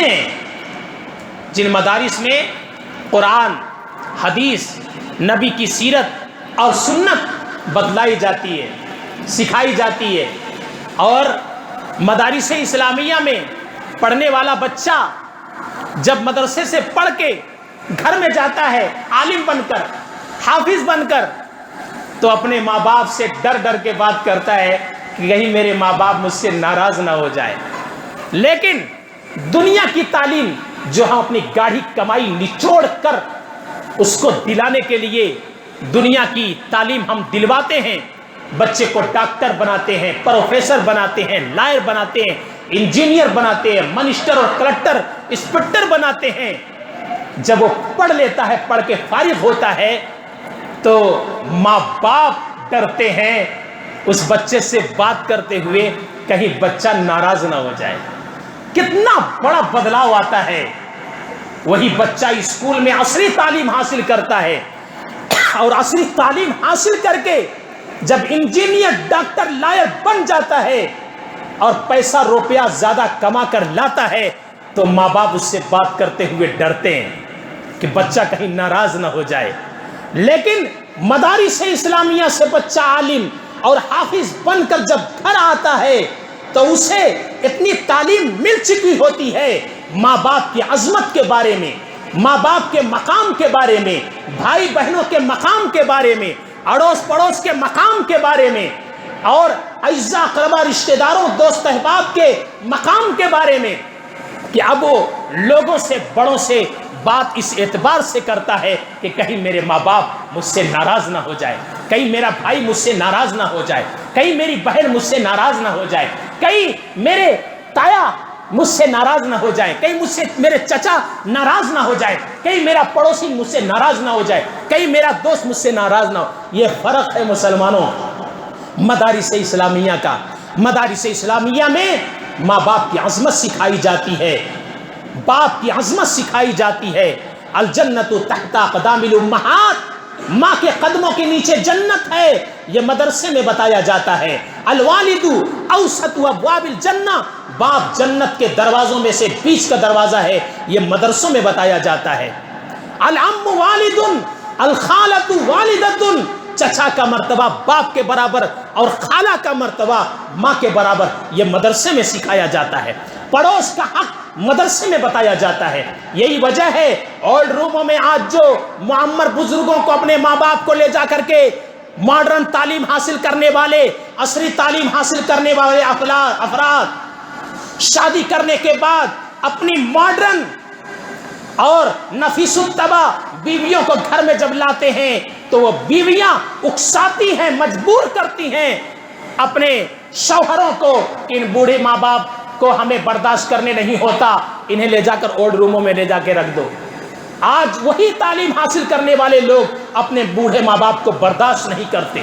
ہیں جن مدارس میں قرآن، حدیث، نبی کی سیرت اور سنت بدلائی جاتی ہے، سکھائی جاتی ہے، اور مدارس اسلامیہ میں پڑھنے والا بچہ جب مدرسے سے پڑھ کے گھر میں جاتا ہے عالم بن کر، حافظ بن کر، تو اپنے ماں باپ سے ڈر ڈر کے بات کرتا ہے کہ کہیں میرے ماں باپ مجھ سے ناراض نہ ہو جائے۔ لیکن دنیا کی تعلیم جو ہم اپنی گاڑھی کمائی نچوڑ کر اس کو دلانے کے لیے دنیا کی تعلیم ہم دلواتے ہیں، بچے کو ڈاکٹر بناتے ہیں، پروفیسر بناتے ہیں، لائر بناتے ہیں، انجینئر بناتے ہیں، منسٹر اور کلکٹر، انسپکٹر بناتے ہیں، جب وہ پڑھ لیتا ہے، پڑھ کے فارغ ہوتا ہے، تو ماں باپ ڈرتے ہیں اس بچے سے بات کرتے ہوئے کہیں بچہ ناراض نہ ہو جائے۔ کتنا بڑا بدلاؤ آتا ہے۔ وہی بچہ اسکول میں عصری تعلیم حاصل کرتا ہے، اور عصری تعلیم حاصل کر کے جب انجینئر، ڈاکٹر، لائر بن جاتا ہے اور پیسہ روپیہ زیادہ کما کر لاتا ہے، تو ماں باپ اس سے بات کرتے ہوئے ڈرتے ہیں کہ بچہ کہیں ناراض نہ ہو جائے۔ لیکن مدارس اسلامیہ سے بچہ عالم اور حافظ بن کر جب گھر آتا ہے تو اسے اتنی تعلیم مل چکی ہوتی ہے ماں باپ کی عظمت کے بارے میں، ماں باپ کے مقام کے بارے میں، بھائی بہنوں کے مقام کے بارے میں، اڑوس پڑوس کے مقام کے بارے میں، اور اعزاء اقربا رشتہ داروں، دوست احباب کے مقام کے بارے میں، کہ اب وہ لوگوں سے، بڑوں سے بات اس اعتبار سے کرتا ہے کہ کہیں میرے ماں باپ مجھ سے ناراض نہ ہو جائے، کہیں میرا بھائی مجھ سے ناراض نہ ہو جائے، کہیں میری بہن مجھ سے ناراض نہ ہو جائے، کہیں میرے تایا مجھ سے ناراض نہ ہو جائے، کہیں مجھ سے میرے چچا ناراض نہ ہو جائے، کہیں میرا پڑوسی مجھ سے ناراض نہ ہو جائے، کہیں میرا دوست مجھ سے ناراض نہ ہو۔ یہ فرق ہے مسلمانوں مدارس اسلامیہ کا۔ مدارس اسلامیہ میں ماں باپ کی عظمت سکھائی جاتی ہے، باپ کی عظمت سکھائی جاتی ہے۔ الجنت تحت اقدام الامہات، ماں کے قدموں کے نیچے جنت ہے، یہ مدرسے میں بتایا جاتا ہے۔ الوالد اوسط ابواب الجنہ، باپ جنت کے دروازوں میں سے بیچ کا دروازہ ہے، یہ مدرسوں میں بتایا جاتا ہے۔ العم والد، الخالۃ والدۃ، چچا کا مرتبہ باپ کے برابر اور خالہ کا مرتبہ ماں کے برابر، یہ مدرسے میں سکھایا جاتا ہے۔ پڑوس کا حق مدرسے میں بتایا جاتا ہے۔ یہی وجہ ہے اولڈ روموں میں آج جو معمر بزرگوں کو، اپنے ماں باپ کو لے جا کر کے ماڈرن تعلیم حاصل کرنے والے، عصری تعلیم حاصل کرنے والے افراد شادی کرنے کے بعد اپنی ماڈرن اور نفیس الطبع بیویوں کو گھر میں جب لاتے ہیں تو وہ بیویاں اکساتی ہیں، مجبور کرتی ہیں اپنے شوہروں کو کہ ان بوڑھے ماں باپ کو ہمیں برداشت کرنے نہیں ہوتا، انہیں لے جا کر اولڈ روموں میں لے جا کے رکھ دو۔ آج وہی تعلیم حاصل کرنے والے لوگ اپنے بوڑھے ماں باپ کو برداشت نہیں کرتے،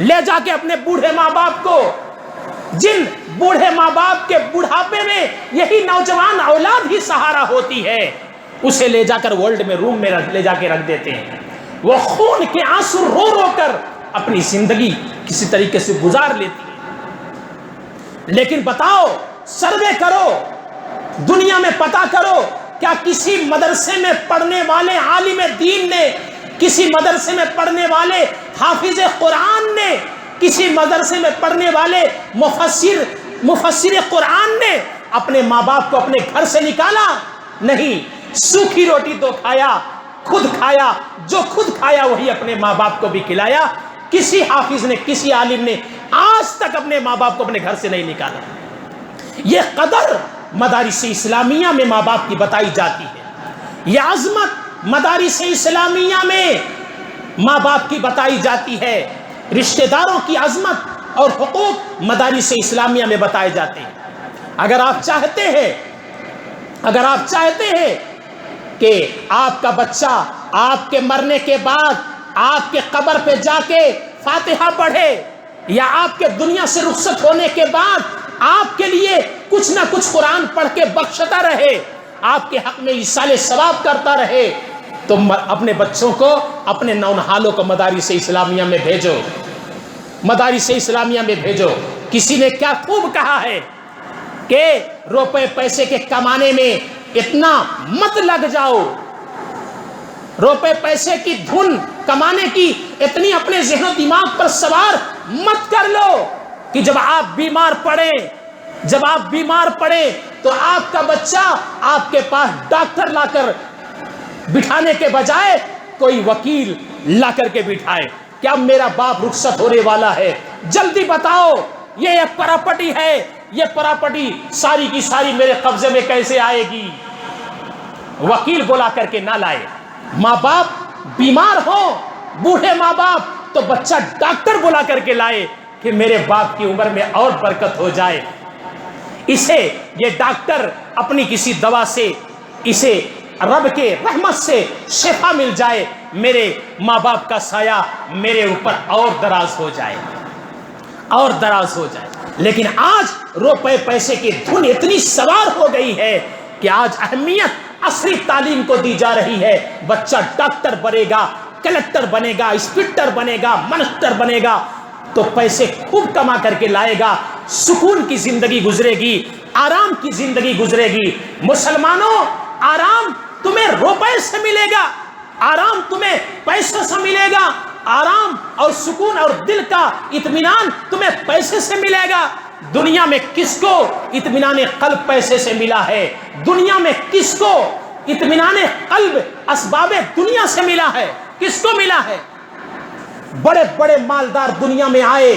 لے جا کے اپنے بوڑھے ماں باپ کو، جن بوڑھے ماں باپ کے بڑھاپے میں یہی نوجوان اولاد ہی سہارا ہوتی ہے، اسے لے جا کر ورلڈ میں روم میں لے جا کے رکھ دیتے ہیں۔ وہ خون کے آنسو رو رو کر اپنی زندگی کسی طریقے سے گزار لیتی ہے۔ لیکن بتاؤ، سروے کرو، دنیا میں پتہ کرو، کیا کسی مدرسے میں پڑھنے والے عالم دین نے، کسی مدرسے میں پڑھنے والے حافظ قرآن نے، کسی مدرسے میں پڑھنے والے مفسر قرآن نے اپنے ماں باپ کو اپنے گھر سے نکالا؟ نہیں، سوکھی روٹی تو کھایا، خود کھایا، جو خود کھایا وہی اپنے ماں باپ کو بھی کھلایا۔ کسی حافظ نے، کسی عالم نے آج تک اپنے ماں باپ کو اپنے گھر سے نہیں نکالا۔ یہ قدر مدارس اسلامیہ میں ماں باپ کی بتائی جاتی ہے، یہ عظمت مدارس اسلامیہ میں ماں باپ کی بتائی جاتی ہے، رشتہ داروں کی عظمت اور حقوق مدارس اسلامیہ میں بتائے جاتے ہیں۔ اگر آپ چاہتے ہیں کہ آپ کا بچہ آپ کے مرنے کے بعد آپ کے قبر پہ جا کے فاتحہ پڑھے، یا آپ کے دنیا سے رخصت ہونے کے بعد آپ کے لیے کچھ نہ کچھ قرآن پڑھ کے بخشتا رہے، آپ کے حق میں ایصال ثواب کرتا رہے، تو اپنے بچوں کو، اپنے نونہالوں کو مدارس اسلامیہ میں بھیجو، مدارس اسلامیہ میں بھیجو۔ کسی نے کیا خوب کہا ہے کہ روپے پیسے کے کمانے میں اتنا مت لگ جاؤ، روپے پیسے کی دھن کمانے کی اتنی اپنے ذہن و دماغ پر سوار مت کر لو کہ جب آپ بیمار پڑے تو آپ کا بچہ آپ کے پاس ڈاکٹر لا کر بٹھانے کے بجائے کوئی وکیل لا کر کے بٹھائے کہ اب میرا باپ رخصت ہونے والا ہے، جلدی بتاؤ یہ ایک پراپرٹی ہے، یہ پراپرٹی ساری کی ساری میرے قبضے میں کیسے آئے گی؟ وکیل بلا کر کے نہ لائے۔ ماں باپ بیمار ہو، بوڑھے ماں باپ، تو بچہ ڈاکٹر بلا کر کے لائے کہ میرے باپ کی عمر میں اور برکت ہو جائے، اسے یہ ڈاکٹر اپنی کسی دوا سے اسے رب کے رحمت سے شفا مل جائے، میرے ماں باپ کا سایہ میرے اوپر اور دراز ہو جائے، اور دراز ہو جائے۔ لیکن آج روپے پیسے کی دھن اتنی سوار ہو گئی ہے کہ آج اہمیت عصری تعلیم کو دی جا رہی ہے۔ بچہ ڈاکٹر بنے گا، کلکٹر بنے گا، انسپکٹر بنے گا، منسٹر بنے گا، تو پیسے خوب کما کر کے لائے گا، سکون کی زندگی گزرے گی، آرام کی زندگی گزرے گی۔ مسلمانوں، آرام تمہیں روپے سے ملے گا، آرام تمہیں پیسوں سے ملے گا، آرام اور سکون اور دل کا اطمینان تمہیں پیسے سے ملے گا۔ دنیا میں کس کو اطمینان قلب پیسے سے ملا ہے؟ دنیا میں کس کو اطمینان قلب اسباب دنیا سے ملا ہے؟ کس کو ملا ہے؟ بڑے بڑے مالدار دنیا میں آئے،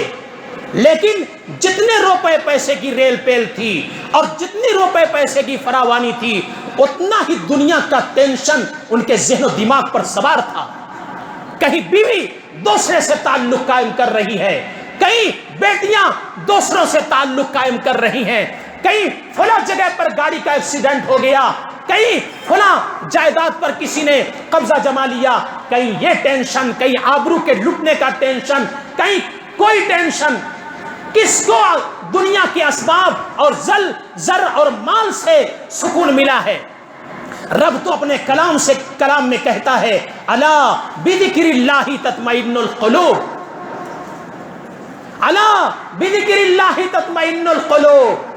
لیکن جتنے روپے پیسے کی ریل پیل تھی اور جتنی روپے پیسے کی فراوانی تھی، اتنا ہی دنیا کا ٹینشن ان کے ذہن و دماغ پر سوار تھا۔ کہیں بیوی دوسرے سے تعلق قائم کر رہی ہے، کئی بیٹیاں دوسروں سے تعلق قائم کر رہی ہیں، کئی فلاں جگہ پر گاڑی کا ایکسیڈنٹ ہو گیا، کئی فلاں جائیداد پر کسی نے قبضہ جما لیا، کہیں یہ ٹینشن، کہیں آبرو کے لٹنے کا ٹینشن، کہیں کوئی ٹینشن۔ کس کو دنیا کے اسباب اور زر اور مال سے سکون ملا ہے؟ رب تو اپنے کلام میں کہتا ہے، الا بذکر اللہ تطمئن القلوب، الا بذکر اللہ تطمئن القلوب،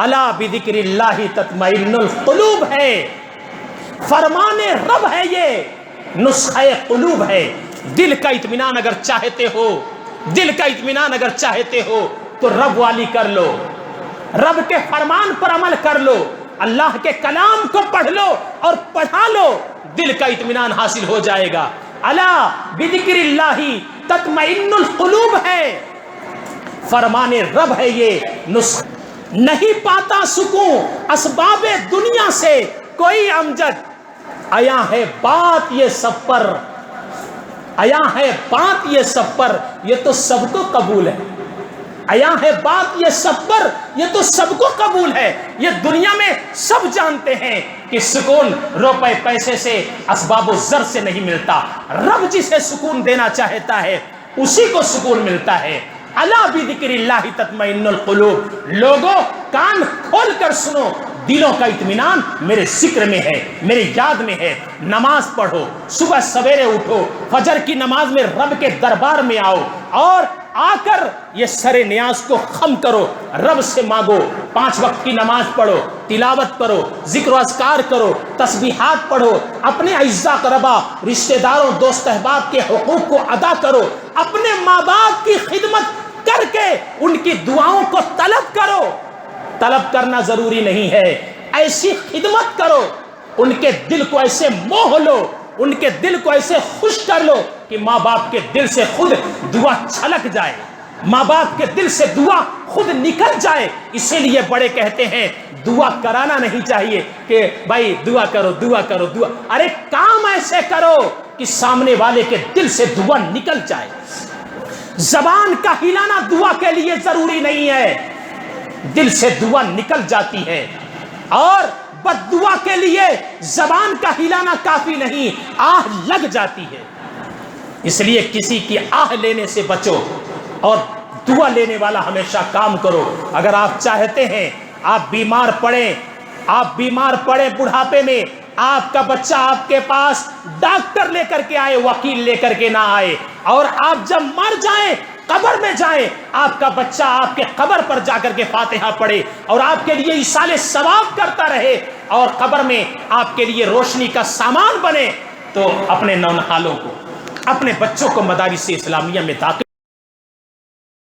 الا بذکر اللہ تطمئن القلوب ہے، فرمان رب ہے، یہ نسخہ قلوب ہے۔ دل کا اطمینان اگر چاہتے ہو، دل کا اطمینان اگر چاہتے ہو تو رب والی کر لو، رب کے فرمان پر عمل کر لو، اللہ کے کلام کو پڑھ لو اور پڑھا لو، دل کا اطمینان حاصل ہو جائے گا۔ الا بذکر اللہ تطمئن القلوب ہے، فرمان رب ہے، یہ نسخہ۔ نہیں پاتا سکون اسباب دنیا سے کوئی امجد، آیا ہے بات یہ سب پر، آیا ہے بات یہ سب پر، یہ تو سب کو قبول ہے، آیا ہے بات یہ سب پر، یہ تو سب کو قبول ہے۔ یہ دنیا میں سب جانتے ہیں کہ سکون روپے پیسے سے، اسباب و زر سے نہیں ملتا، رب جسے سکون دینا چاہتا ہے اسی کو سکون ملتا ہے۔ الا بذکر اللہ تطمئن القلوب، لوگوں کان کھول کر سنو، دلوں کا اطمینان میرے ذکر میں ہے، میرے یاد میں ہے۔ نماز پڑھو، صبح سویرے اٹھو، فجر کی نماز میں رب کے دربار میں آؤ، اور آ کر یہ سر نیاز کو خم کرو، رب سے مانگو، 5 وقت کی نماز پڑھو، تلاوت کرو، ذکر و اذکار کرو، تسبیحات پڑھو، اپنے اعزاء اقربا، رشتہ داروں، دوست احباب کے حقوق کو ادا کرو، اپنے ماں باپ کی خدمت کر کے ان کی دعاؤں کو طلب کرو۔ طلب کرنا ضروری نہیں ہے، ایسی خدمت کرو، ان کے دل کو ایسے موہ لو، ان کے دل کو ایسے خوش کر لو کہ ماں باپ کے دل سے خود دعا چھلک جائے، ماں باپ کے دل سے دعا خود نکل جائے۔ اسی لیے بڑے کہتے ہیں دعا کرانا نہیں چاہیے کہ بھائی دعا کرو، دعا کرو، دعا، ارے کام ایسے کرو کہ سامنے والے کے دل سے دعا نکل جائے۔ زبان کا ہلانا دعا کے لیے ضروری نہیں ہے، دل سے دعا نکل جاتی ہے، اور بد دعا کے لیے زبان کا ہلانا کافی نہیں، آہ لگ جاتی ہے۔ اس لیے کسی کی آہ لینے سے بچو اور دعا لینے والا ہمیشہ کام کرو۔ اگر آپ چاہتے ہیں آپ بیمار پڑے بڑھاپے میں، آپ کا بچہ آپ کے پاس ڈاکٹر لے کر کے آئے، وکیل لے کر کے نہ آئے، اور آپ جب مر جائیں، قبر میں جائیں، آپ کا بچہ آپ کے قبر پر جا کر کے فاتحہ پڑھے اور آپ کے لیے ایصال ثواب کرتا رہے، اور قبر میں آپ کے لیے روشنی کا سامان بنے، تو اپنے نونہالوں کو، اپنے بچوں کو مدارس اسلامیہ میں داخل